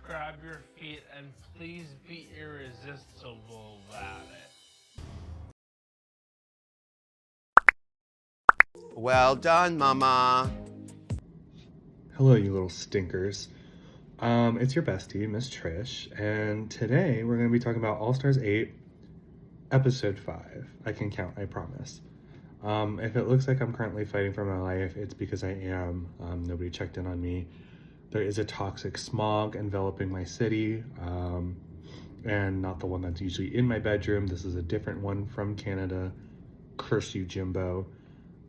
grab your feet, and please be irresistible about it. Well done, Mama. Hello, you little stinkers. It's your bestie, Miss Trish, and today we're going to be talking about All Stars 8, Episode 5. I can count, I promise. If it looks like I'm currently fighting for my life, it's because I am. Nobody checked in on me. There is a toxic smog enveloping my city, and not the one that's usually in my bedroom. This is a different one from Canada. Curse you, Jimbo.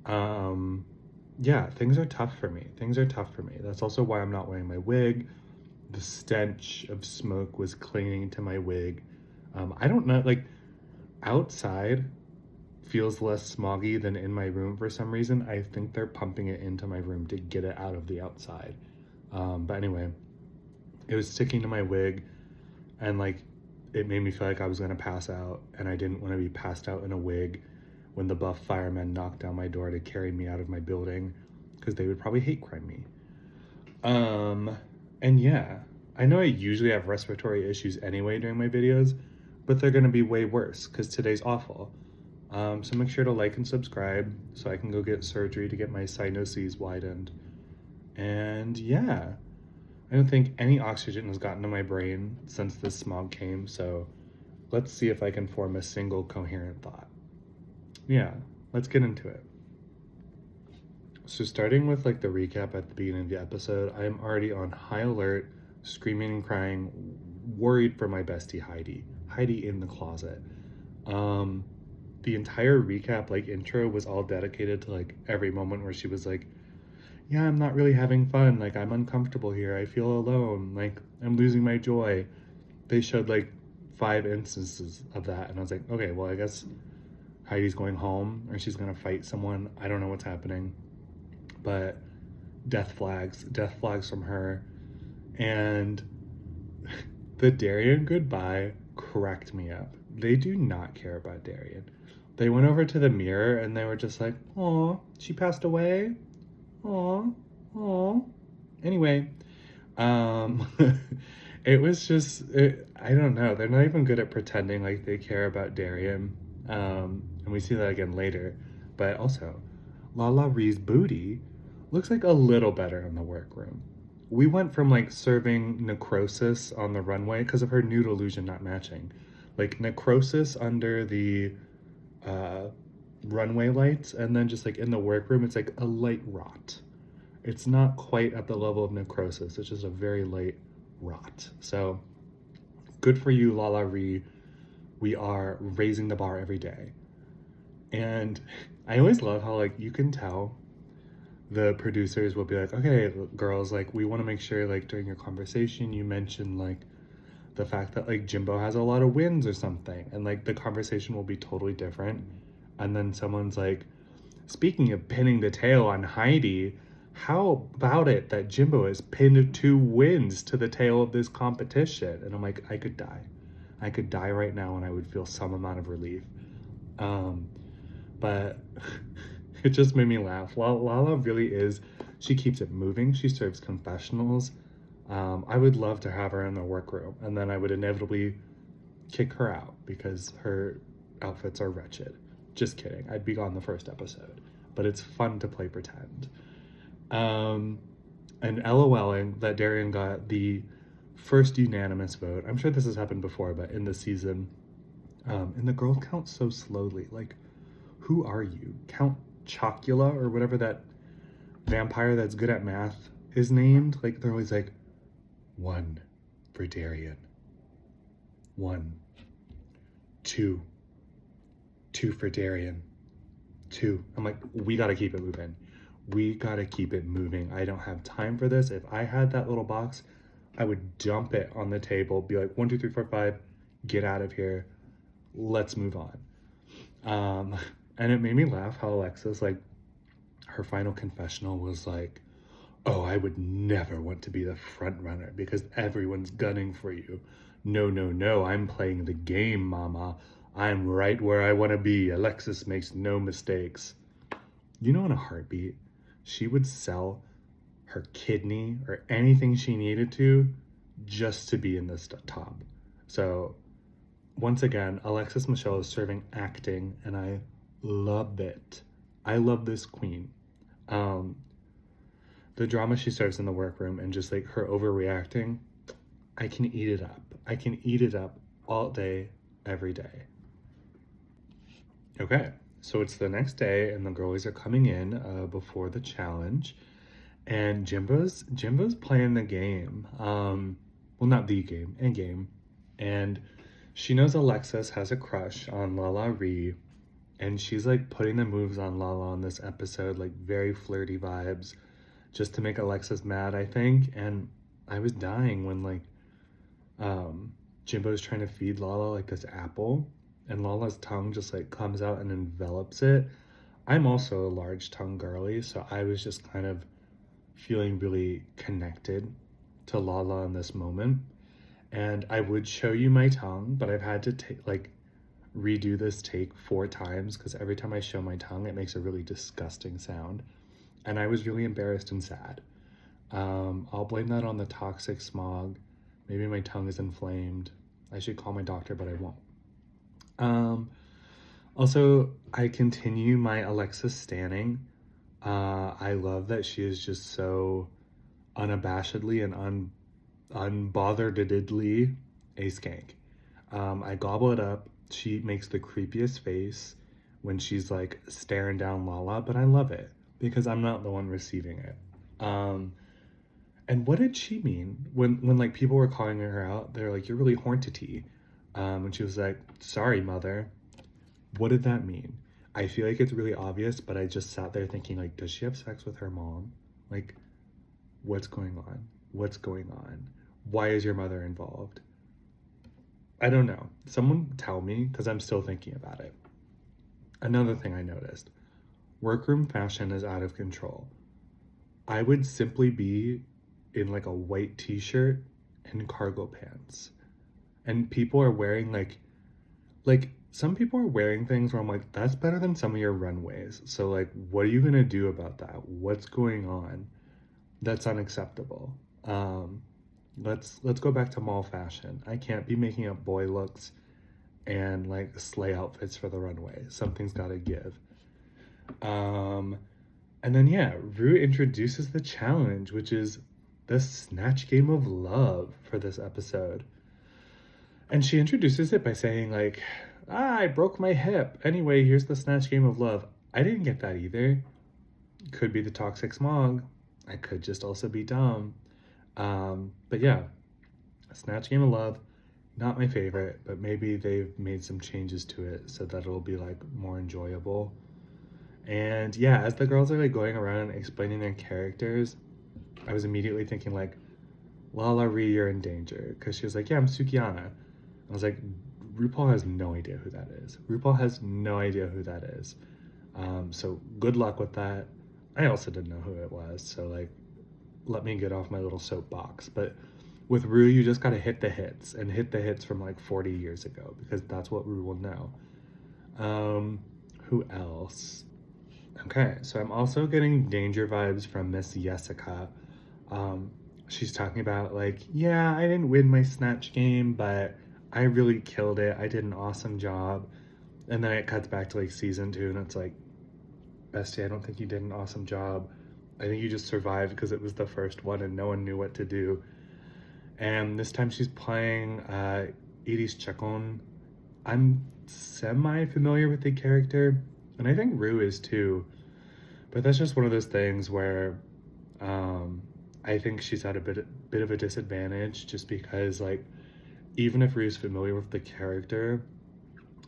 Yeah, things are tough for me. That's also why I'm not wearing my wig. The stench of smoke was clinging to my wig. I don't know, like, outside feels less smoggy than in my room for some reason. I think they're pumping it into my room to get it out of the outside. But anyway, it was sticking to my wig, and like, it made me feel like I was gonna pass out, and I didn't want to be passed out in a wig when the buff firemen knocked down my door to carry me out of my building, because they would probably hate crime me. And yeah, I know I usually have respiratory issues anyway during my videos, but they're gonna be way worse because today's awful. So make sure to like and subscribe so I can go get surgery to get my sinuses widened. And yeah, I don't think any oxygen has gotten to my brain since this smog came, so let's see if I can form a single coherent thought. Yeah, let's get into it. So starting with like the recap at the beginning of the episode, I am already on high alert, screaming and crying, worried for my bestie Heidi in the closet. The entire recap, like, intro was all dedicated to like every moment where she was like, yeah, I'm not really having fun, like, I'm uncomfortable here, I feel alone, like, I'm losing my joy. They showed like 5 instances of that, and I was like, okay, well, I guess Heidi's going home, or she's gonna fight someone. I don't know what's happening, but death flags from her. And the Darian goodbye cracked me up. They do not care about Darian. They went over to the mirror and they were just like, "Aw, she passed away. Aw, aw." Anyway, it was just, I don't know. They're not even good at pretending like they care about Darian. And we see that again later. But also, Lala Ree's booty looks like a little better in the workroom. We went from like serving necrosis on the runway because of her nude illusion not matching. Like necrosis under the runway lights, and then just like in the workroom, it's like a light rot. It's not quite at the level of necrosis, it's just a very light rot. So good for you, Lala Ree. We are raising the bar every day. And I always love how, like, you can tell the producers will be like, okay, girls, like, we want to make sure, like, during your conversation, you mention, like, the fact that, like, Jimbo has a lot of wins or something. And, like, the conversation will be totally different. And then someone's like, speaking of pinning the tail on Heidi, how about it that Jimbo has pinned 2 wins to the tail of this competition? And I'm like, I could die. I could die right now and I would feel some amount of relief. But it just made me laugh. Lala really is, she keeps it moving. She serves confessionals. I would love to have her in the workroom, and then I would inevitably kick her out because her outfits are wretched. Just kidding. I'd be gone the first episode. But it's fun to play pretend. And LOLing that Darian got the first unanimous vote. I'm sure this has happened before, but in the season, and the girls count so slowly. Like, who are you? Count Chocula or whatever that vampire that's good at math is named. Like, they're always like, 1 for Darian. 1. 2. 2 for Darian. 2. I'm like, we gotta keep it moving. We gotta keep it moving. I don't have time for this. If I had that little box, I would dump it on the table, be like, 1, 2, 3, 4, 5, get out of here. Let's move on. And it made me laugh how Alexis, like, her final confessional was like, oh, I would never want to be the front runner because everyone's gunning for you. No, no, no, I'm playing the game, mama. I'm right where I want to be. Alexis makes no mistakes. You know, in a heartbeat, she would sell her kidney or anything she needed to just to be in this top. So once again, Alexis Michelle is serving acting, and I love it. I love this queen. The drama she serves in the workroom and just like her overreacting, I can eat it up. I can eat it up all day, every day. Okay, so it's the next day, and the girlies are coming in before the challenge, and Jimbo's playing the game. Well, not the game, a game, and she knows Alexis has a crush on Lala Ree, and she's like putting the moves on Lala on this episode, like very flirty vibes, just to make Alexis mad, I think. And I was dying when like Jimbo's trying to feed Lala like this apple, and Lala's tongue just like comes out and envelops it. I'm also a large tongue girly, so I was just kind of feeling really connected to Lala in this moment. And I would show you my tongue, but I've had to redo this take 4 times because every time I show my tongue, it makes a really disgusting sound. And I was really embarrassed and sad. I'll blame that on the toxic smog. Maybe my tongue is inflamed. I should call my doctor, but I won't. Also, I continue my Alexis standing. I love that she is just so unabashedly and unbotheredly a skank. I gobble it up. She makes the creepiest face when she's like staring down Lala, but I love it because I'm not the one receiving it. And what did she mean when like people were calling her out? They're like, "You're really horntity," and she was like, "Sorry, mother." What did that mean? I feel like it's really obvious, but I just sat there thinking, like, does she have sex with her mom? Like, what's going on? What's going on? Why is your mother involved? I don't know. Someone tell me, because I'm still thinking about it. Another thing I noticed, workroom fashion is out of control. I would simply be in like a white t-shirt and cargo pants. And people are wearing like some people are wearing things where I'm like, that's better than some of your runways. So like, what are you gonna do about that? What's going on? That's unacceptable. Let's go back to mall fashion. I can't be making up boy looks and like sleigh outfits for the runway. Something's gotta give. And then yeah, Rue introduces the challenge, which is the Snatch game of love for this episode. And she introduces it by saying like, I broke my hip. Anyway, here's the Snatch game of love. I didn't get that either. Could be the toxic smog. I could just also be dumb. But yeah, Snatch game of love, not my favorite, but maybe they've made some changes to it so that it'll be like more enjoyable. And yeah, as the girls are like going around explaining their characters, I was immediately thinking like, Lala Ree, you're in danger. Because she was like, yeah, I'm Sukiana. I was like, RuPaul has no idea who that is. RuPaul has no idea who that is. So good luck with that. I also didn't know who it was. So like, let me get off my little soapbox. But with Rue, you just got to hit the hits and hit the hits from like 40 years ago because that's what Rue will know. Who else? Okay, so I'm also getting danger vibes from Miss Jessica. She's talking about like, yeah, I didn't win my Snatch game, but I really killed it. I did an awesome job. And then it cuts back to like season 2 and it's like, bestie, I don't think you did an awesome job. I think you just survived because it was the first one and no one knew what to do. And this time she's playing Iris Chacon. I'm semi-familiar with the character, and I think Rue is too. But that's just one of those things where I think she's at a bit of a disadvantage just because like, even if Rue's familiar with the character,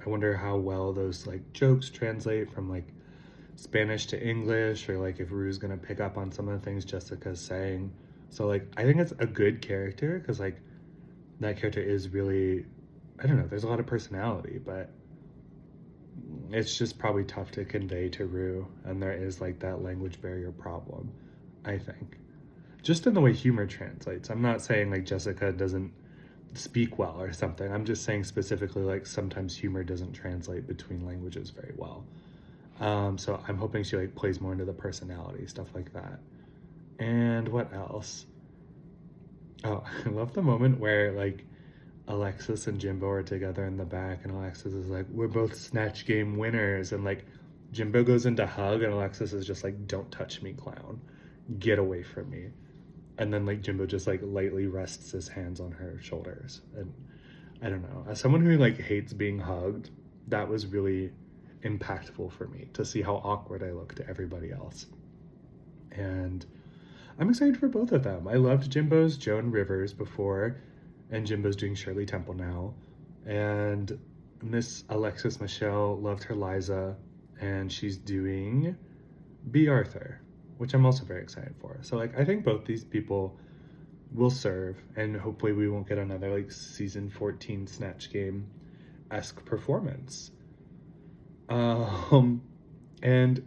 I wonder how well those like jokes translate from like Spanish to English, or like if Rue's gonna pick up on some of the things Jessica's saying. So like, I think it's a good character because like that character is really, I don't know, there's a lot of personality, but it's just probably tough to convey to Rue, and there is like that language barrier problem, I think. Just in the way humor translates. I'm not saying like Jessica doesn't speak well or something. I'm just saying specifically like sometimes humor doesn't translate between languages very well. So I'm hoping she like plays more into the personality, stuff like that. And what else? Oh, I love the moment where like Alexis and Jimbo are together in the back, and Alexis is like, "We're both Snatch Game winners," and like Jimbo goes into hug, and Alexis is just like, "Don't touch me, clown. Get away from me." And then like Jimbo just like lightly rests his hands on her shoulders. And I don't know, as someone who like hates being hugged, that was really impactful for me to see how awkward I look to everybody else. And I'm excited for both of them. I loved Jimbo's Joan Rivers before, and Jimbo's doing Shirley Temple now. And Miss Alexis Michelle loved her Liza, and she's doing B. Arthur, which I'm also very excited for. So like I think both these people will serve, and hopefully we won't get another like season 14 Snatch Game-esque performance. And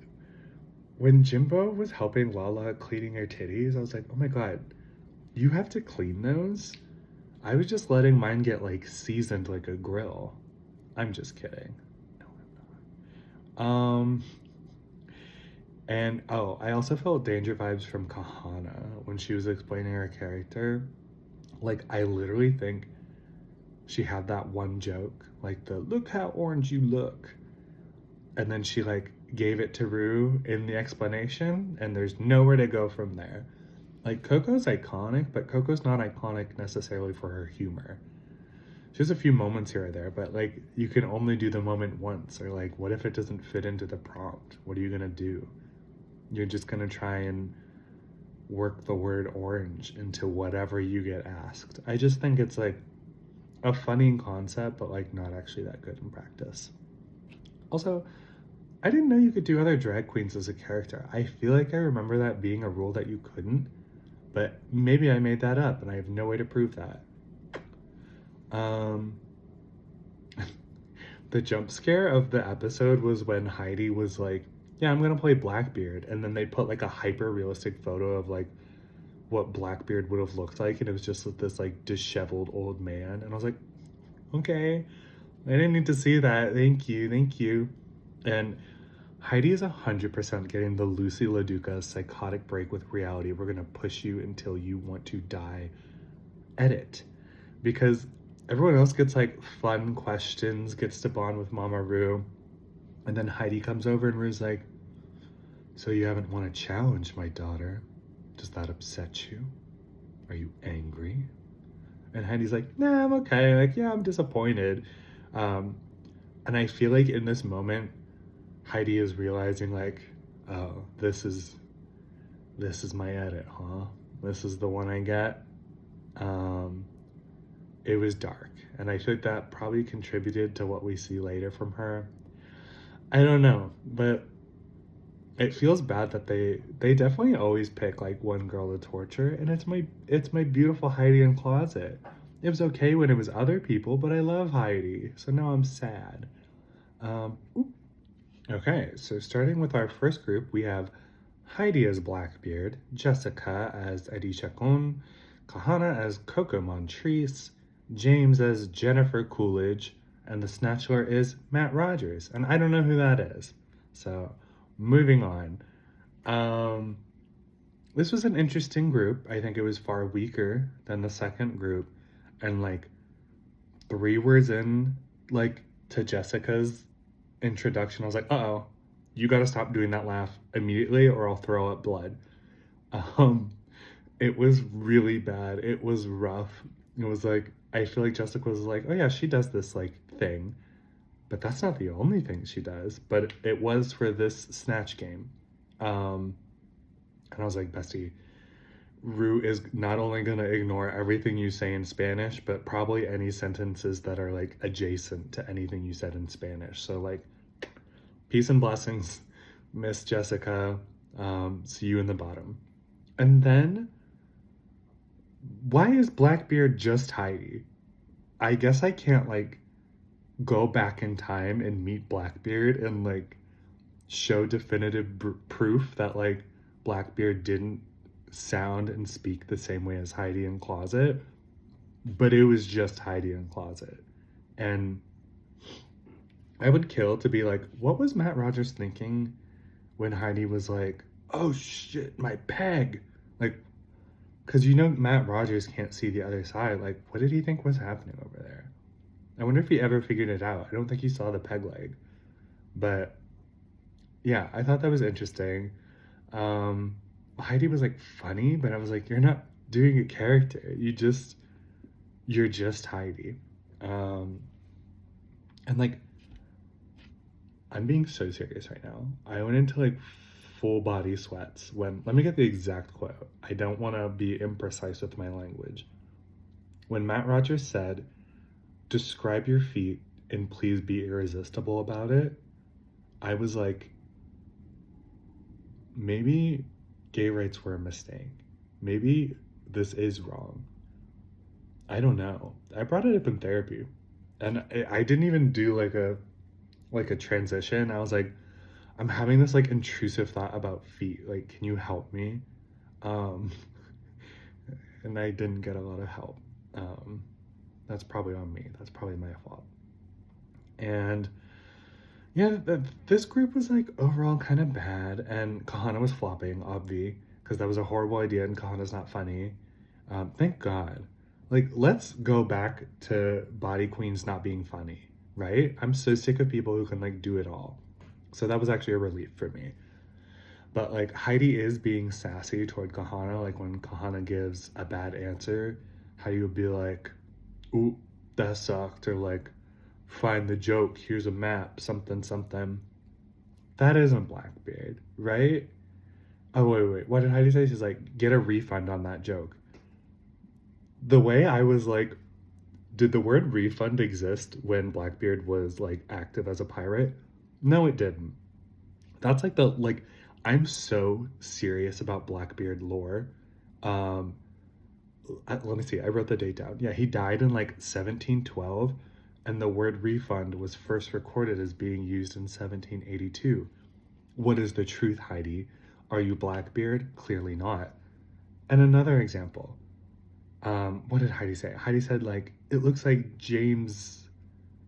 when Jimbo was helping Lala cleaning her titties, I was like, oh my god, you have to clean those? I was just letting mine get like seasoned like a grill. I'm just kidding. No, I'm not. And oh, I also felt danger vibes from Kahana when she was explaining her character. Like, I literally think she had that one joke, like the look how orange you look. And then she like gave it to Rue in the explanation, and there's nowhere to go from there. Like, Coco's iconic, but Coco's not iconic necessarily for her humor. She has a few moments here or there, but like, you can only do the moment once, or like, what if it doesn't fit into the prompt? What are you gonna do? You're just gonna try and work the word orange into whatever you get asked. I just think it's like a funny concept, but like not actually that good in practice. Also, I didn't know you could do other drag queens as a character. I feel like I remember that being a rule that you couldn't, but maybe I made that up and I have no way to prove that. The jump scare of the episode was when Heidi was like, yeah, I'm gonna play Blackbeard, and then they put like a hyper realistic photo of like what Blackbeard would have looked like, and it was just this like disheveled old man, and I was like, okay, I didn't need to see that. Thank you. And Heidi is 100% getting the Lucy LaDuca psychotic break with reality. We're gonna push you until you want to die edit, because everyone else gets like fun questions, gets to bond with Mama Rue, and then Heidi comes over and Rue's like, so you haven't won a challenge, my daughter. Does that upset you? Are you angry? And Heidi's like, nah, I'm okay. Like, yeah, I'm disappointed. And I feel like in this moment, Heidi is realizing like, oh, this is my edit, huh? This is the one I get. It was dark, and I think that probably contributed to what we see later from her. I don't know, but it feels bad that they definitely always pick like one girl to torture, and it's my beautiful Heidi in closet. It was okay when it was other people, but I love Heidi, so now I'm sad. Okay, so starting with our first group, we have Heidi as Blackbeard, Jessica as Eddie Chacon, Kahana as Coco Montrese, James as Jennifer Coolidge, and the Snatchler is Matt Rogers, and I don't know who that is. So, moving on. This was an interesting group. I think it was far weaker than the second group, and like 3 words in, like, to Jessica's introduction, I was like, uh-oh, you gotta stop doing that laugh immediately or I'll throw up blood. It was really bad. It was rough. It was like, I feel like Jessica was like, oh yeah, she does this like thing, but that's not the only thing she does. But it was for this Snatch game. And I was like, bestie, Rue is not only gonna ignore everything you say in Spanish, but probably any sentences that are like adjacent to anything you said in Spanish. So like, peace and blessings, Miss Jessica. See you in the bottom. And then, why is Blackbeard just Heidi? I guess I can't like go back in time and meet Blackbeard and like show definitive proof that like Blackbeard didn't sound and speak the same way as Heidi in Closet, but it was just Heidi in Closet. And I would kill to be like, what was Matt Rogers thinking when Heidi was like, oh shit, my peg? Like, Because you know Matt Rogers can't see the other side. Like, what did he think was happening over there? I wonder if he ever figured it out. I don't think he saw the peg leg. But yeah, I thought that was interesting. Heidi was like funny, but I was like, you're not doing a character. You're just Heidi. And like, I'm being so serious right now. I went into like full body sweats when, let me get the exact quote. I don't want to be imprecise with my language. When Matt Rogers said, describe your feet and please be irresistible about it, I was like, maybe gay rights were a mistake. Maybe this is wrong. I don't know. I brought it up in therapy, and I didn't even do like a transition. I was like, I'm having this like intrusive thought about feet. Like, can you help me? And I didn't get a lot of help. That's probably on me. That's probably my fault. And yeah, this group was like overall kind of bad, and Kahana was flopping, obvi, because that was a horrible idea, and Kahana's not funny. Thank God. Like, let's go back to Body Queens not being funny, right? I'm so sick of people who can like do it all. So that was actually a relief for me. But like, Heidi is being sassy toward Kahana. Like, when Kahana gives a bad answer, Heidi would be like, ooh, that sucked, or like, find the joke, here's a map, something something. That isn't Blackbeard, right? Oh wait, what did Heidi say? She's like, get a refund on that joke. The way I was like, did the word refund exist when Blackbeard was like active as a pirate? No, it didn't. That's like I'm so serious about Blackbeard lore. Let me see, I wrote the date down. Yeah, he died in like 1712, and the word refund was first recorded as being used in 1782. What is the truth, Heidi? Are you Blackbeard? Clearly not. And another example. What did Heidi say? Heidi said, like, it looks like James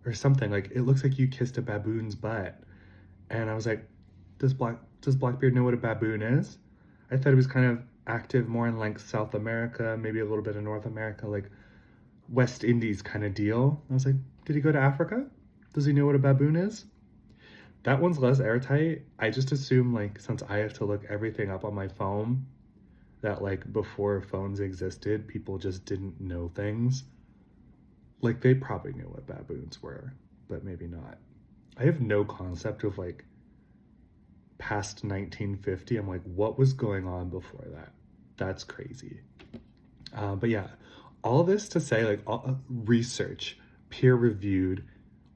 or something. Like, it looks like you kissed a baboon's butt. And I was like, does Blackbeard know what a baboon is? I thought he was kind of active more in like South America, maybe a little bit of North America, like West Indies kind of deal. I was like, did he go to Africa? Does he know what a baboon is? That one's less airtight. I just assume, like, since I have to look everything up on my phone, that like before phones existed, people just didn't know things. Like, they probably knew what baboons were, but maybe not. I have no concept of like past 1950. I'm like, what was going on before that? That's crazy. But yeah, all this to say, like, research, peer reviewed,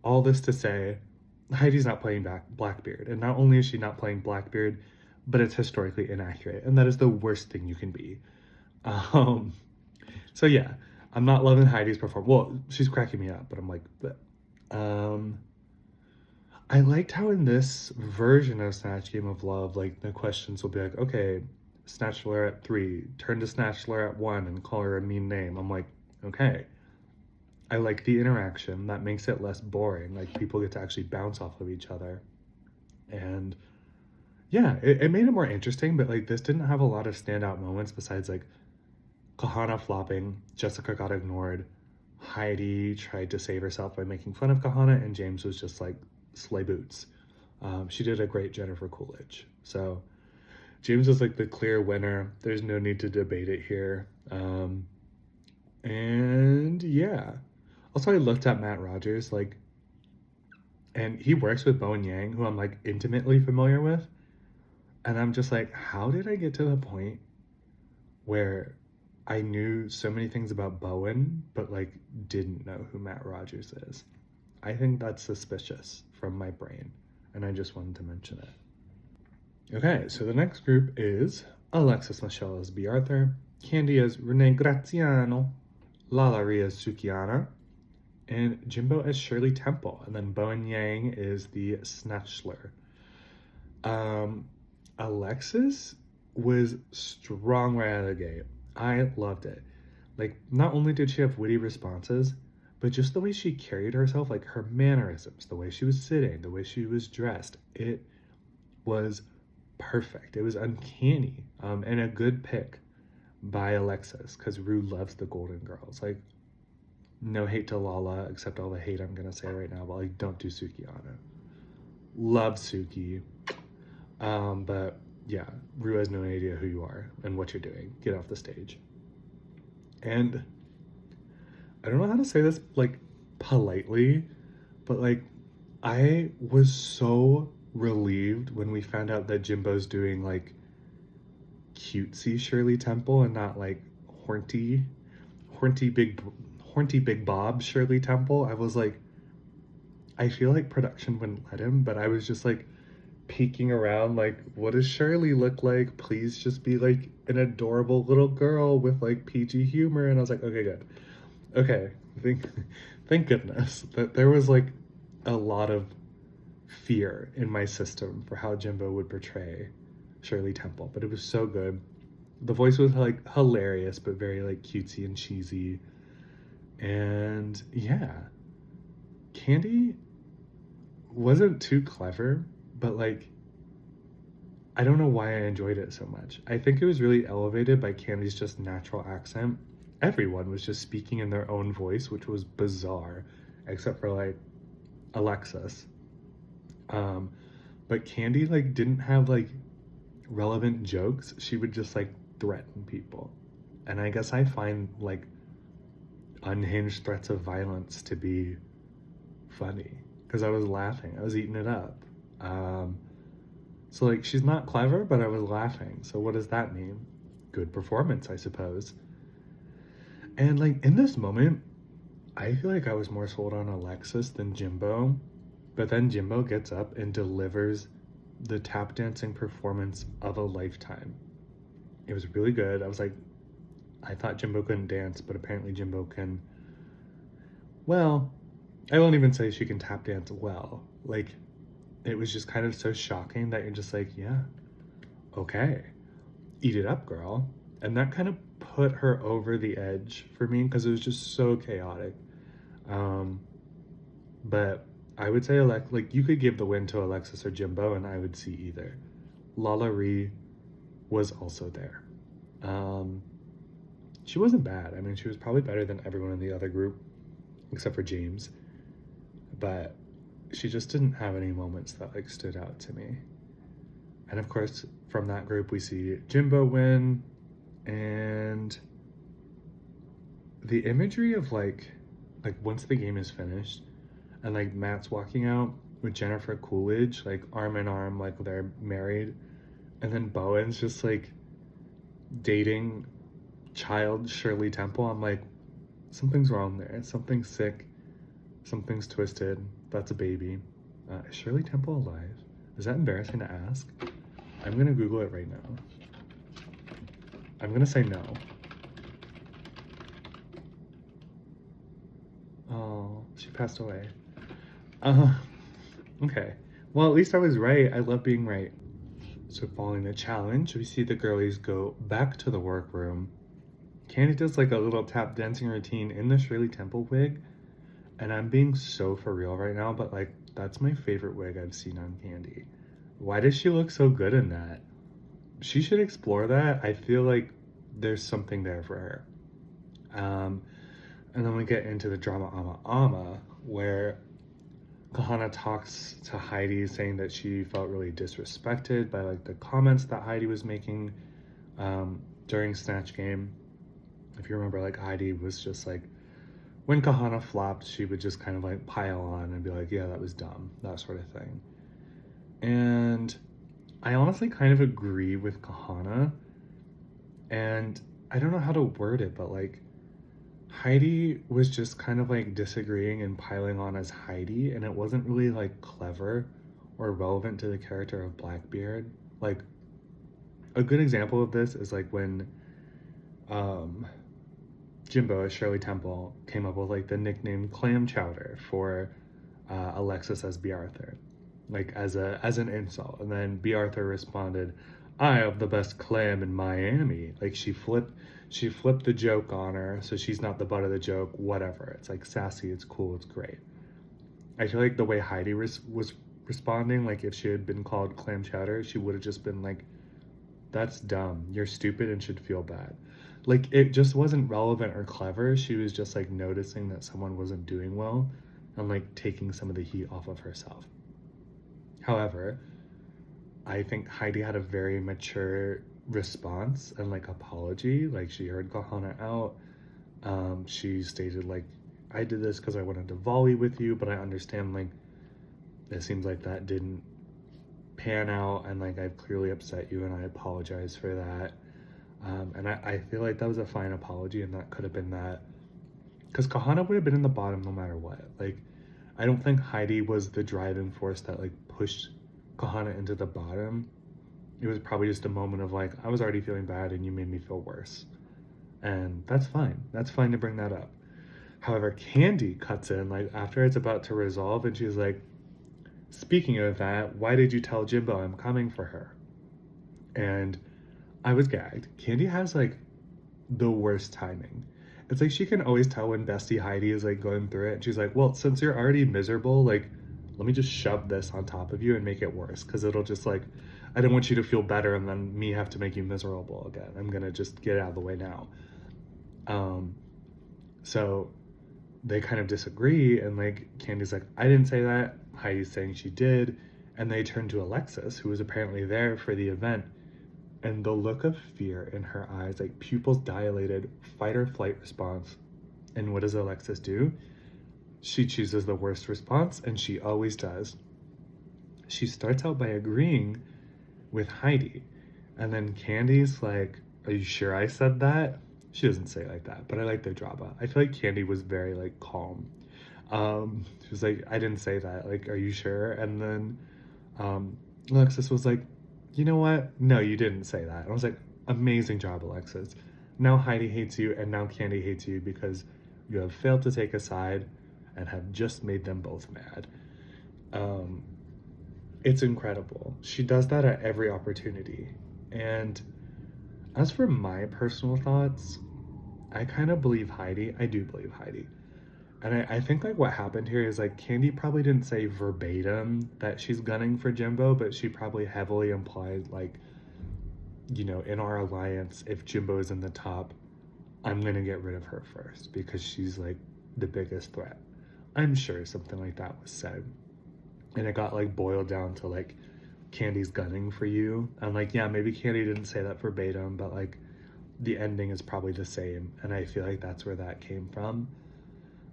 all this to say, Heidi's not playing Blackbeard. And not only is she not playing Blackbeard, but it's historically inaccurate. And that is the worst thing you can be. So yeah, I'm not loving Heidi's performance. Well, she's cracking me up, but I'm like, I liked how in this version of Snatch Game of Love, like, the questions will be like, okay, Snatchler at 3, turn to Snatchler at 1 and call her a mean name. I'm like, okay. I like the interaction. That makes it less boring. Like, people get to actually bounce off of each other. And yeah, it made it more interesting, but like, this didn't have a lot of standout moments besides like Kahana flopping, Jessica got ignored, Heidi tried to save herself by making fun of Kahana, and James was just like, slay boots. She did a great Jennifer Coolidge. So James is like the clear winner. There's no need to debate it here. And yeah. Also, I looked at Matt Rogers, like, and he works with Bowen Yang, who I'm like intimately familiar with. And I'm just like, how did I get to the point where I knew so many things about Bowen, but like didn't know who Matt Rogers is? I think that's suspicious from my brain, and I just wanted to mention it. Okay, so the next group is Alexis Michelle as B. Arthur, Candy as Renee Graziano, Lala Ria as Sukiana, and Jimbo as Shirley Temple, and then Bowen Yang is the Snatchler. Alexis was strong right out of the gate. I loved it. Like, not only did she have witty responses, but just the way she carried herself, like her mannerisms, the way she was sitting, the way she was dressed, it was perfect. It was uncanny, and a good pick by Alexis, because Rue loves the Golden Girls. Like, no hate to Lala, except all the hate I'm gonna say right now, but like, don't do Suki on it. Love Suki. But yeah, Rue has no idea who you are and what you're doing. Get off the stage. And I don't know how to say this like politely, but like, I was so relieved when we found out that Jimbo's doing like cutesy Shirley Temple and not like horny big Bob Shirley Temple. I was like, I feel like production wouldn't let him, but I was just like peeking around like, what does Shirley look like? Please just be like an adorable little girl with like PG humor. And I was like, okay, good. Okay, thank goodness that there was like a lot of fear in my system for how Jimbo would portray Shirley Temple, but it was so good. The voice was like hilarious, but very like cutesy and cheesy. And yeah, Candy wasn't too clever, but like, I don't know why I enjoyed it so much. I think it was really elevated by Candy's just natural accent. Everyone was just speaking in their own voice, which was bizarre, except for like Alexis. But Candy like didn't have like relevant jokes. She would just like threaten people. And I guess I find like unhinged threats of violence to be funny because I was laughing. I was eating it up. So like, she's not clever, but I was laughing. So what does that mean? Good performance, I suppose. And like, in this moment, I feel like I was more sold on Alexis than Jimbo, but then Jimbo gets up and delivers the tap dancing performance of a lifetime. It was really good. I was like, I thought Jimbo couldn't dance, but apparently Jimbo can. Well, I won't even say she can tap dance well. Like, it was just kind of so shocking that you're just like, yeah, okay, eat it up, girl. And that kind of put her over the edge for me because it was just so chaotic. But I would say like, you could give the win to Alexis or Jimbo and I would see either. Lala Ree was also there. She wasn't bad. I mean, she was probably better than everyone in the other group except for James, but she just didn't have any moments that like stood out to me. And of course, from that group we see Jimbo win, and the imagery of like once the game is finished and like Matt's walking out with Jennifer Coolidge like arm in arm, like they're married, and then Bowen's just like dating child Shirley Temple. I'm like, something's wrong there. Something's sick. Something's twisted. That's a baby. Is Shirley Temple alive? Is that embarrassing to ask? I'm gonna Google it right now. I'm gonna say no. Oh, she passed away. Okay. Well, at least I was right. I love being right. So following the challenge, we see the girlies go back to the workroom. Candy does like a little tap dancing routine in the Shirley Temple wig. And I'm being so for real right now, but like, that's my favorite wig I've seen on Candy. Why does she look so good in that? She should explore that. I feel like there's something there for her. And then we get into the drama ama where Kahana talks to Heidi saying that she felt really disrespected by like the comments that Heidi was making during Snatch Game. If you remember, like Heidi was just like, when Kahana flopped, she would just kind of like pile on and be like, yeah, that was dumb, that sort of thing. And I honestly kind of agree with Kahana. And I don't know how to word it, but like Heidi was just kind of like disagreeing and piling on as Heidi, and it wasn't really like clever or relevant to the character of Blackbeard. Like, a good example of this is like when Jimbo as Shirley Temple came up with like the nickname Clam Chowder for Alexis as B. Arthur, like as an insult, and then B. Arthur responded, "I have the best clam in Miami." Like she flipped the joke on her, so she's not the butt of the joke. Whatever, it's like sassy, it's cool, it's great. I feel like the way Heidi was responding, like if she had been called Clam Chowder, she would have just been like, "That's dumb. You're stupid and should feel bad." Like, it just wasn't relevant or clever. She was just like noticing that someone wasn't doing well and like taking some of the heat off of herself. However, I think Heidi had a very mature response and like apology. Like, she heard Kahana out. She stated like, I did this because I wanted to volley with you, but I understand like it seems like that didn't pan out, and like I've clearly upset you, and I apologize for that. And I feel like that was a fine apology, and that could have been that, because Kahana would have been in the bottom no matter what. Like, I don't think Heidi was the driving force that like pushed Kahana into the bottom. It was probably just a moment of like, I was already feeling bad and you made me feel worse. And that's fine. That's fine to bring that up. However, Candy cuts in like after it's about to resolve, and she's like, speaking of that, why did you tell Jimbo I'm coming for her? And I was gagged. Candy has like the worst timing. It's like she can always tell when bestie Heidi is like going through it, and she's like, well, since you're already miserable, like, let me just shove this on top of you and make it worse, because it'll just like, I don't want you to feel better and then me have to make you miserable again. I'm gonna just get it out of the way now. So they kind of disagree, and like Candy's like, I didn't say that. Heidi's saying she did. And they turn to Alexis, who was apparently there for the event, and the look of fear in her eyes, like pupils dilated, fight or flight response. And what does Alexis do? She chooses the worst response, and she always does. She starts out by agreeing with Heidi, and then Candy's like, are you sure I said that? She doesn't say it like that, but I like the drama. I feel like Candy was very like calm. She was like, I didn't say that, like, are you sure? And then Alexis was like, you know what, no, you didn't say that. And I was like, amazing job, Alexis. Now Heidi hates you, and now Candy hates you because you have failed to take a side and have just made them both mad. It's incredible. She does that at every opportunity. And as for my personal thoughts, I kind of believe Heidi. I do believe Heidi. And I think like what happened here is like Candy probably didn't say verbatim that she's gunning for Jimbo, but she probably heavily implied like, you know, in our alliance, if Jimbo is in the top, I'm gonna get rid of her first because she's like the biggest threat. I'm sure something like that was said. And it got like boiled down to like, Candy's gunning for you. And like, yeah, maybe Candy didn't say that verbatim, but like the ending is probably the same. And I feel like that's where that came from.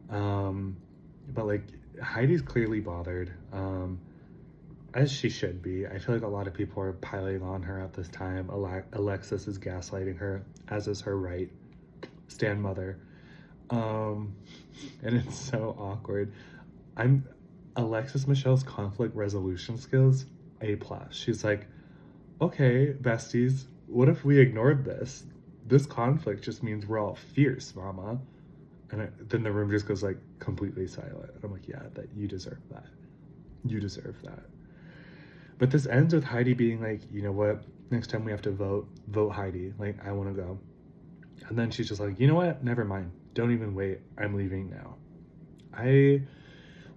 But like Heidi's clearly bothered, as she should be. I feel like a lot of people are piling on her at this time. Alexis is gaslighting her, as is her right. Stan mother. And it's so awkward. Alexis Michelle's conflict resolution skills, A+. She's like, okay, besties, what if we ignored this? This conflict just means we're all fierce, mama. And then the room just goes like completely silent. And I'm like, yeah, that you deserve that. You deserve that. But this ends with Heidi being like, you know what? Next time we have to vote Heidi. Like, I want to go. And then she's just like, you know what? Never mind. Don't even wait. I'm leaving now. I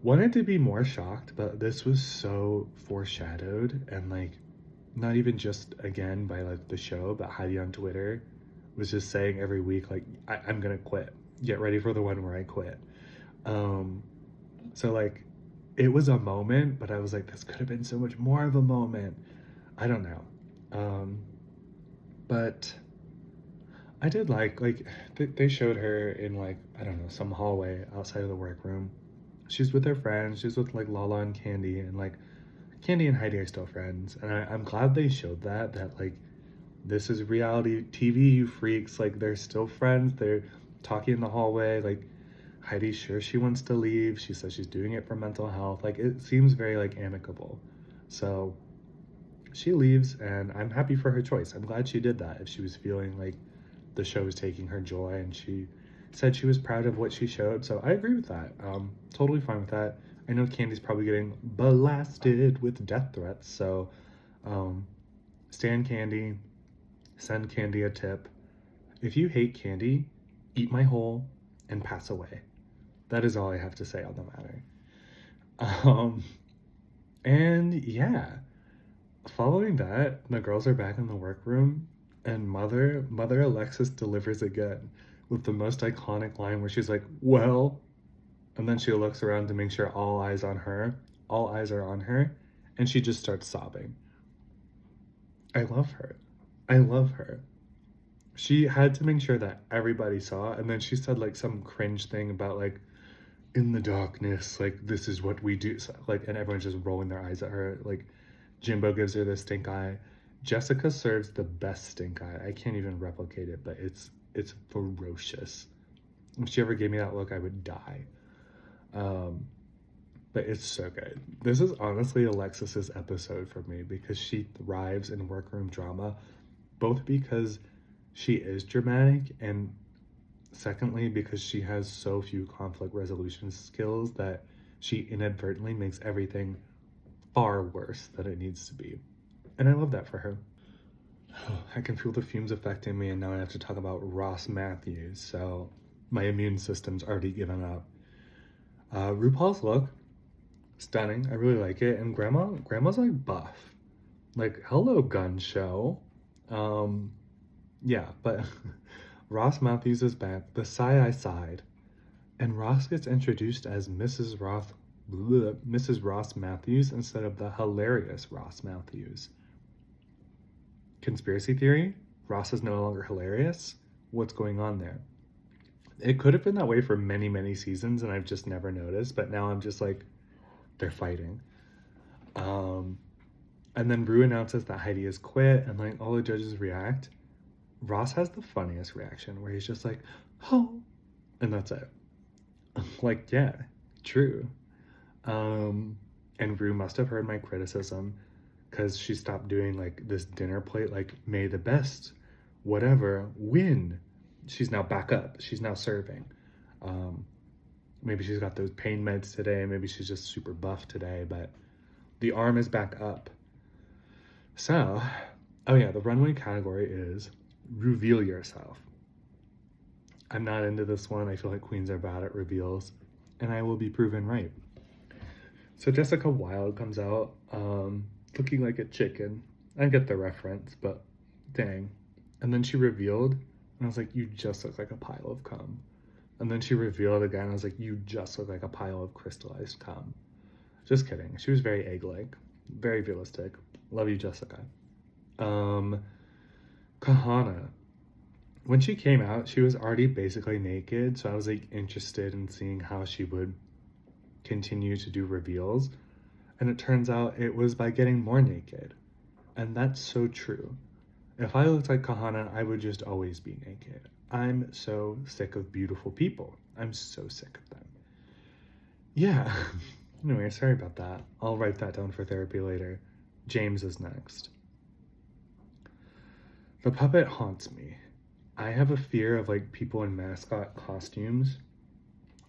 wanted to be more shocked, but this was so foreshadowed, and like not even just again by like the show, but Heidi on Twitter was just saying every week like, I'm gonna quit. Get ready for the one where I quit. So like it was a moment, but I was like, this could have been so much more of a moment. I don't know. But I did like they showed her in like, I don't know, some hallway outside of the workroom. She's with her friends. She's with like Lala and Candy, and like Candy and Heidi are still friends. And I'm glad they showed that like this is reality TV, you freaks. Like they're still friends. They're talking in the hallway. Like Heidi's sure she wants to leave. She says she's doing it for mental health. Like it seems very like amicable. So she leaves, and I'm happy for her choice. I'm glad she did that. If she was feeling like the show was taking her joy, and she said she was proud of what she showed. So I agree with that. Totally fine with that. I know Candy's probably getting blasted with death threats. So stan Candy, send Candy a tip. If you hate Candy, eat my hole and pass away. That is all I have to say on the matter. And yeah, following that, the girls are back in the workroom, And Mother Alexis delivers again with the most iconic line where she's like, well, and then she looks around to make sure all eyes are on her, and she just starts sobbing. I love her. I love her. She had to make sure that everybody saw, and then she said like some cringe thing about like, in the darkness, like this is what we do. So, like, and everyone's just rolling their eyes at her. Like, Jimbo gives her the stink eye. Jessica serves the best stink eye. I can't even replicate it, but it's ferocious. If she ever gave me that look, I would die. But it's so good. This is honestly Alexis's episode for me because she thrives in workroom drama, both because she is dramatic and secondly because she has so few conflict resolution skills that she inadvertently makes everything far worse than it needs to be. And I love that for her. I can feel the fumes affecting me, and now I have to talk about Ross Matthews, so my immune system's already given up. RuPaul's look, stunning. I really like it. And grandma's like buff. Like, hello, gun show. Yeah, but Ross Matthews is back. The sigh I sighed. And Ross gets introduced as Mrs. Ross Matthews instead of the hilarious Ross Matthews. Conspiracy theory? Ross is no longer hilarious? What's going on there? It could have been that way for many, many seasons, and I've just never noticed, but now I'm just like, they're fighting. And then Rue announces that Heidi has quit, and like all the judges react. Ross has the funniest reaction where he's just like, oh, and that's it. Like, yeah, true. And Rue must have heard my criticism because she stopped doing like this dinner plate, like, may the best, whatever, win. She's now back up. She's now serving. Maybe she's got those pain meds today. Maybe she's just super buff today, but the arm is back up. So, oh yeah, the runway category is reveal yourself. I'm not into this one. I feel like queens are bad at reveals, and I will be proven right. So Jessica Wilde comes out looking like a chicken. I get the reference, but dang. And then she revealed, and I was like, you just look like a pile of cum. And then she revealed again, I was like, you just look like a pile of crystallized cum. Just kidding. She was very egg-like, very realistic. Love you, Jessica. Kahana. When she came out, she was already basically naked, so I was like interested in seeing how she would continue to do reveals. And it turns out it was by getting more naked. And that's so true. If I looked like Kahana, I would just always be naked. I'm so sick of beautiful people. I'm so sick of them. Yeah. Anyway, sorry about that. I'll write that down for therapy later. James is next. The puppet haunts me. I have a fear of like people in mascot costumes,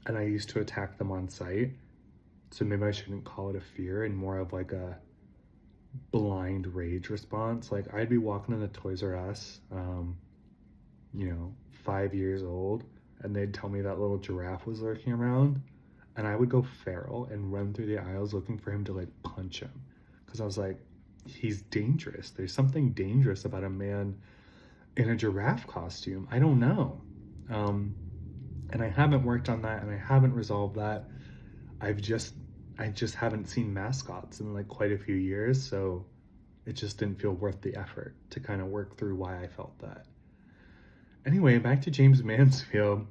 and I used to attack them on sight. So maybe I shouldn't call it a fear and more of like a blind rage response. Like I'd be walking in the Toys R Us, 5 years old, and they'd tell me that little giraffe was lurking around, and I would go feral and run through the aisles looking for him to like punch him, because I was like, he's dangerous. There's something dangerous about a man in a giraffe costume. I don't know. And I haven't worked on that, and I haven't resolved that. I just haven't seen mascots in like quite a few years, so it just didn't feel worth the effort to kind of work through why I felt that. Anyway, back to James Mansfield.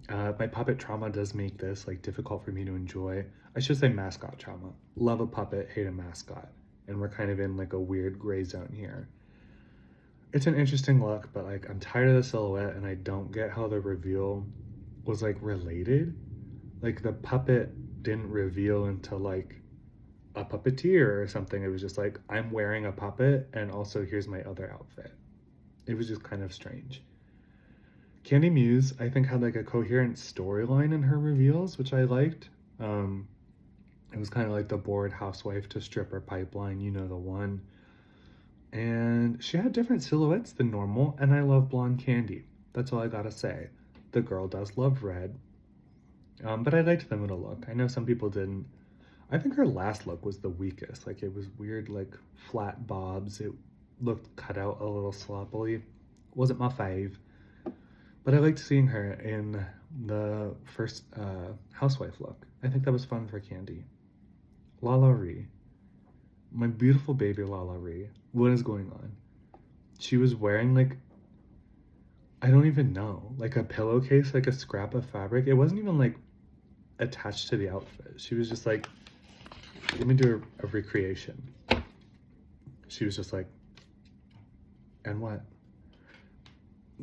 My puppet trauma does make this like difficult for me to enjoy. I should say mascot trauma. Love a puppet, hate a mascot. And we're kind of in like a weird gray zone here. It's an interesting look, but like I'm tired of the silhouette, and I don't get how the reveal was like related. Like the puppet didn't reveal into like a puppeteer or something. It was just like, I'm wearing a puppet, and also here's my other outfit. It was just kind of strange. Candy Muse, I think, had like a coherent storyline in her reveals, which I liked. It was kind of like the bored housewife to stripper pipeline, you know the one. And she had different silhouettes than normal, and I love blonde Candy. That's all I gotta say. The girl does love red. But I liked the middle look. I know some people didn't. I think her last look was the weakest. Like, it was weird, like, flat bobs. looked cut out a little sloppily. Wasn't my fave. But I liked seeing her in the first housewife look. I think that was fun for Candy. Lala Ree. My beautiful baby Lala Ree. What is going on? She was wearing like, I don't even know, like a pillowcase, like a scrap of fabric. It wasn't even like attached to the outfit. She was just like, let me do a recreation. She was just like, and what?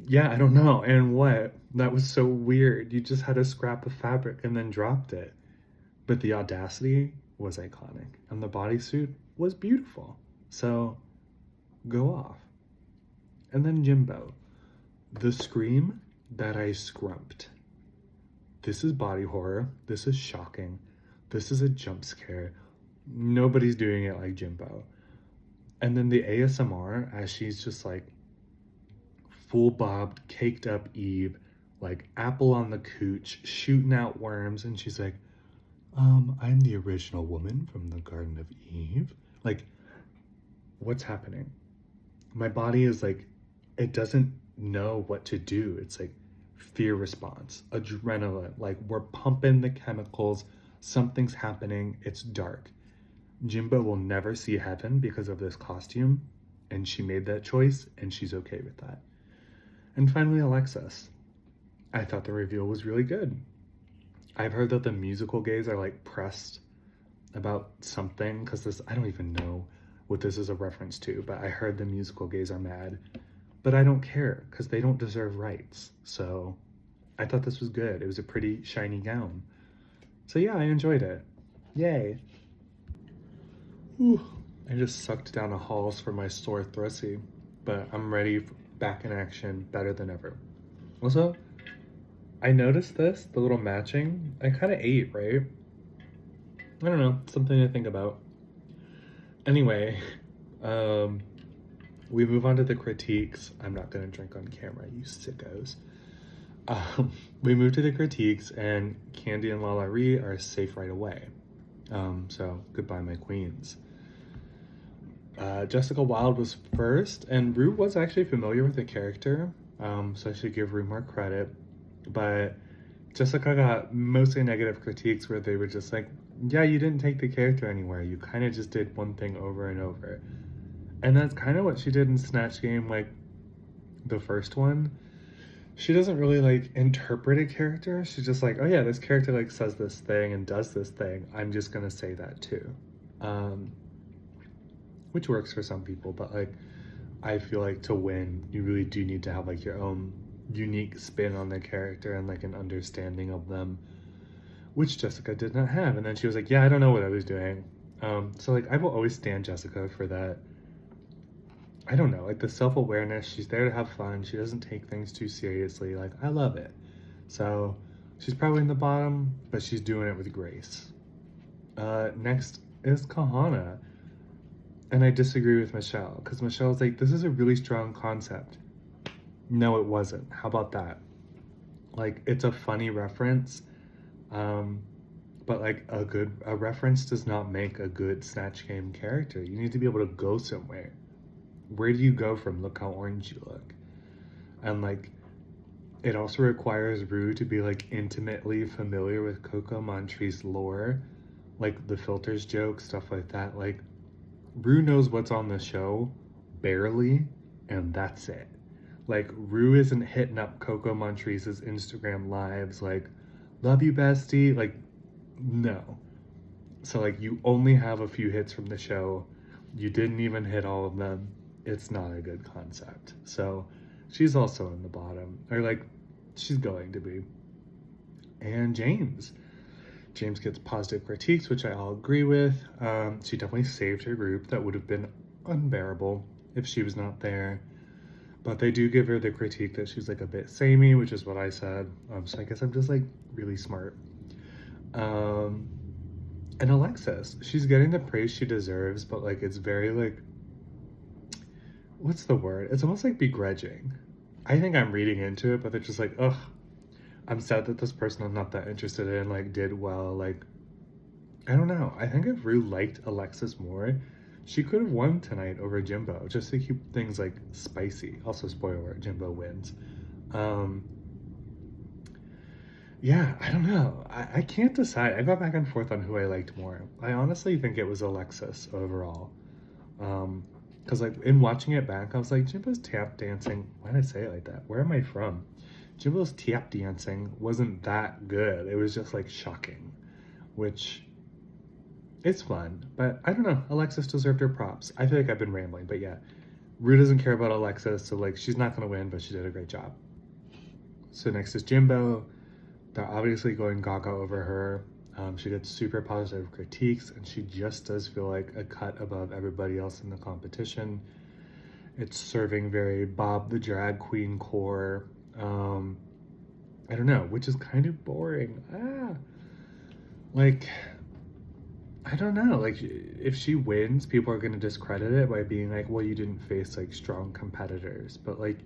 Yeah, I don't know. And what? That was so weird. You just had a scrap of fabric and then dropped it. But the audacity was iconic. And the bodysuit was beautiful. So, go off. And then Jimbo. The scream that I scrumped. This is body horror. This is shocking. This is a jump scare. Nobody's doing it like Jimbo. And then the ASMR as she's just like full bobbed, caked up Eve, like apple on the cooch, shooting out worms, and she's like, I'm the original woman from the Garden of Eve. Like, what's happening? My body is like, it doesn't know what to do. It's like fear response, adrenaline, like we're pumping the chemicals, something's happening, it's dark. Jimbo will never see heaven because of this costume, and she made that choice, and she's okay with that. And finally, Alexis. I thought the reveal was really good. I've heard that the musical gays are like pressed about something, because this, I don't even know what this is a reference to, but I heard the musical gays are mad. But I don't care, because they don't deserve rights. So I thought this was good. It was a pretty shiny gown. So yeah, I enjoyed it. Yay. Whew. I just sucked down the halls for my sore thrussy, but I'm ready, back in action, better than ever. Also, I noticed this, the little matching. I kind of ate, right? I don't know, something to think about. Anyway, we move on to the critiques. I'm not gonna drink on camera, you sickos. We move to the critiques, and Candy and Lala Ree are safe right away. So goodbye, my queens. Jessica Wilde was first, and Rue was actually familiar with the character, so I should give Rue more credit. But Jessica got mostly negative critiques where they were just like, yeah, you didn't take the character anywhere. You kind of just did one thing over and over. And that's kind of what she did in Snatch Game, like the first one. She doesn't really like interpret a character. She's just like, oh yeah, this character like says this thing and does this thing. I'm just gonna say that too. Which works for some people, but like I feel like to win, you really do need to have like your own unique spin on the character and like an understanding of them, which Jessica did not have. And then she was like, yeah, I don't know what I was doing. So like I will always stand Jessica for that. I don't know, like the self-awareness. She's there to have fun. She doesn't take things too seriously. Like, I love it. So she's probably in the bottom, but she's doing it with grace. Next is Kahana. And I disagree with Michelle, because Michelle's like, this is a really strong concept. No, it wasn't. How about that? Like, it's a funny reference, but like a reference does not make a good Snatch Game character. You need to be able to go somewhere. Where do you go from look how orange you look? And like, it also requires Rue to be like intimately familiar with Coco Montree's lore, like the filters joke, stuff like that. Like, Rue knows what's on the show, barely, and that's it. Like, Rue isn't hitting up Coco Montree's Instagram lives like, love you, bestie. Like, no. So like, you only have a few hits from the show. You didn't even hit all of them. It's not a good concept. So she's also in the bottom, or like, she's going to be. And James gets positive critiques, which I all agree with. She definitely saved her group. That would have been unbearable if she was not there. But they do give her the critique that she's like a bit samey, which is what I said. So I guess I'm just like really smart. And Alexis, she's getting the praise she deserves, but like it's very like, what's the word? It's almost like begrudging. I think I'm reading into it, but they're just like, ugh, I'm sad that this person I'm not that interested in like did well. Like, I don't know. I think if Rue liked Alexis more, she could have won tonight over Jimbo just to keep things like spicy. Also, spoiler: Jimbo wins. Yeah, I don't know. I can't decide. I got back and forth on who I liked more. I honestly think it was Alexis overall. Because like in watching it back, I was like, Jimbo's tap dancing. Why did I say it like that? Where am I from? Jimbo's tap dancing wasn't that good. It was just like shocking, which it's fun. But I don't know. Alexis deserved her props. I feel like I've been rambling, but yeah, Rue doesn't care about Alexis, so like she's not gonna win, but she did a great job. So next is Jimbo. They're obviously going gaga over her. She gets super positive critiques, and she just does feel like a cut above everybody else in the competition. It's serving very Bob the Drag Queen core. I don't know, which is kind of boring. Like, I don't know. Like, if she wins, people are going to discredit it by being like, well, you didn't face like strong competitors. But like,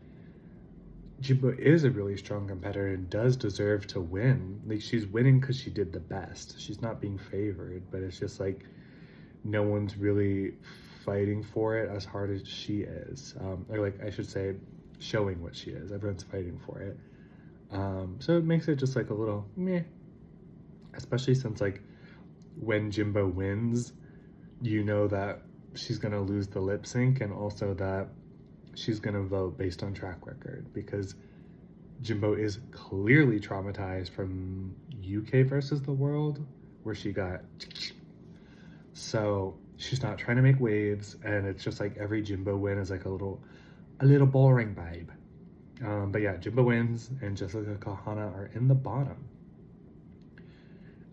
Jimbo is a really strong competitor and does deserve to win. Like, she's winning because she did the best. She's not being favored, but it's just like no one's really fighting for it as hard as she is. Or like, I should say, showing what she is. Everyone's fighting for it. So it makes it just like a little meh. Especially since like when Jimbo wins, you know that she's gonna lose the lip sync, and also that she's gonna vote based on track record, because Jimbo is clearly traumatized from UK versus the world, where she got. So she's not trying to make waves, and it's just like every Jimbo win is like a little boring vibe. But yeah, Jimbo wins, and Jessica Kahana are in the bottom.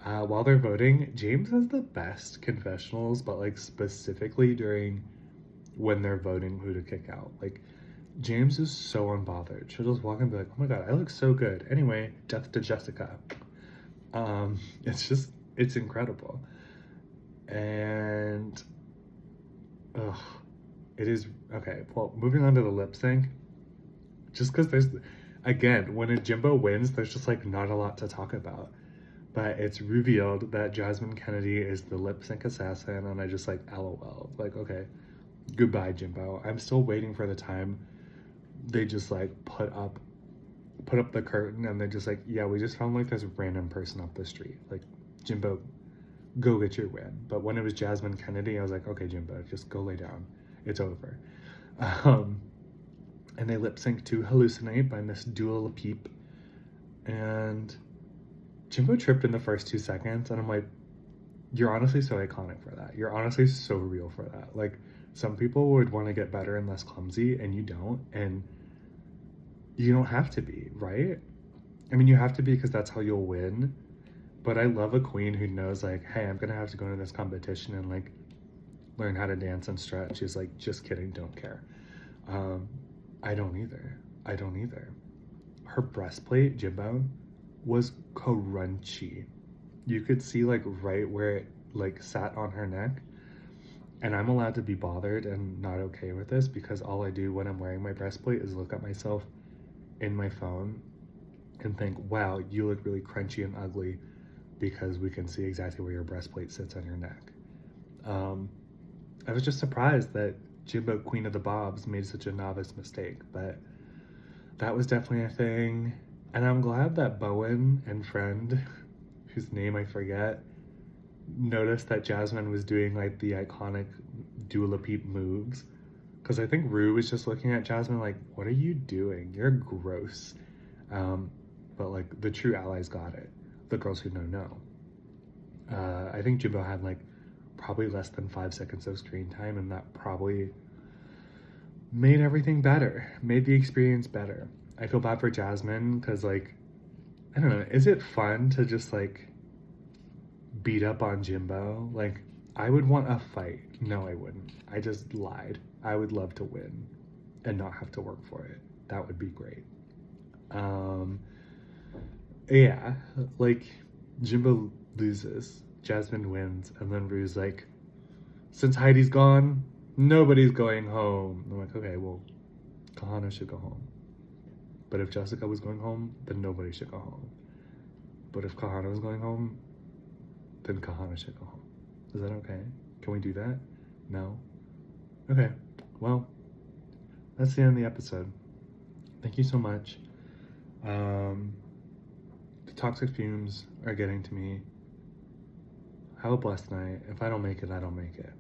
While they're voting, James has the best confessionals, but like specifically during when they're voting who to kick out. Like, James is so unbothered. She'll just walk and be like, oh my god, I look so good. Anyway, death to Jessica. It's incredible. And it is okay. Well, moving on to the lip sync, just because there's, again, when a Jimbo wins, there's just like not a lot to talk about. But it's revealed that Jasmine Kennedy is the lip sync assassin, and I just like LOL. Like, okay, goodbye, Jimbo. I'm still waiting for the time they just like put up the curtain, and they're just like, yeah, we just found like this random person off the street. Like, Jimbo, go get your win. But when it was Jasmine Kennedy, I was like, okay, Jimbo, just go lay down. It's over. And they lip sync to Hallucinate by Miss Dua Lipa. And Jimbo tripped in the first 2 seconds, and I'm like, you're honestly so iconic for that. You're honestly so real for that. Like, some people would want to get better and less clumsy, and you don't. And you don't have to be, right? I mean, you have to be because that's how you'll win. But I love a queen who knows, like, hey, I'm going to have to go into this competition and, like, learn how to dance and stretch. She's like, just kidding, don't care. I don't either. Her breastplate, Jimbo, was crunchy. You could see like right where it like sat on her neck. And I'm allowed to be bothered and not okay with this, because all I do when I'm wearing my breastplate is look at myself in my phone and think, wow, you look really crunchy and ugly, because we can see exactly where your breastplate sits on your neck. I was just surprised that Jimbo, Queen of the Bobs, made such a novice mistake, but that was definitely a thing. And I'm glad that Bowen and friend, whose name I forget, noticed that Jasmine was doing like the iconic Dua Lipa moves. Because I think Rue was just looking at Jasmine like, what are you doing? You're gross. But like the true allies got it. The girls who know. I think Jimbo had like probably less than 5 seconds of screen time, and that probably made everything better, made the experience better. I feel bad for Jasmine because, like, I don't know, is it fun to just like beat up on Jimbo? Like, I would want a fight. No, I wouldn't. I just lied. I would love to win and not have to work for it. That would be great. Yeah, like, Jimbo loses, Jasmine wins, and then Rue's like, since Heidi's gone, nobody's going home. I'm like, okay, well, Kahana should go home. But if Jessica was going home, then nobody should go home. But if Kahana was going home, then Kahana should go home. Is that okay? Can we do that? No? Okay, well, that's the end of the episode. Thank you so much. The toxic fumes are getting to me. Have a blessed night. If I don't make it, I don't make it.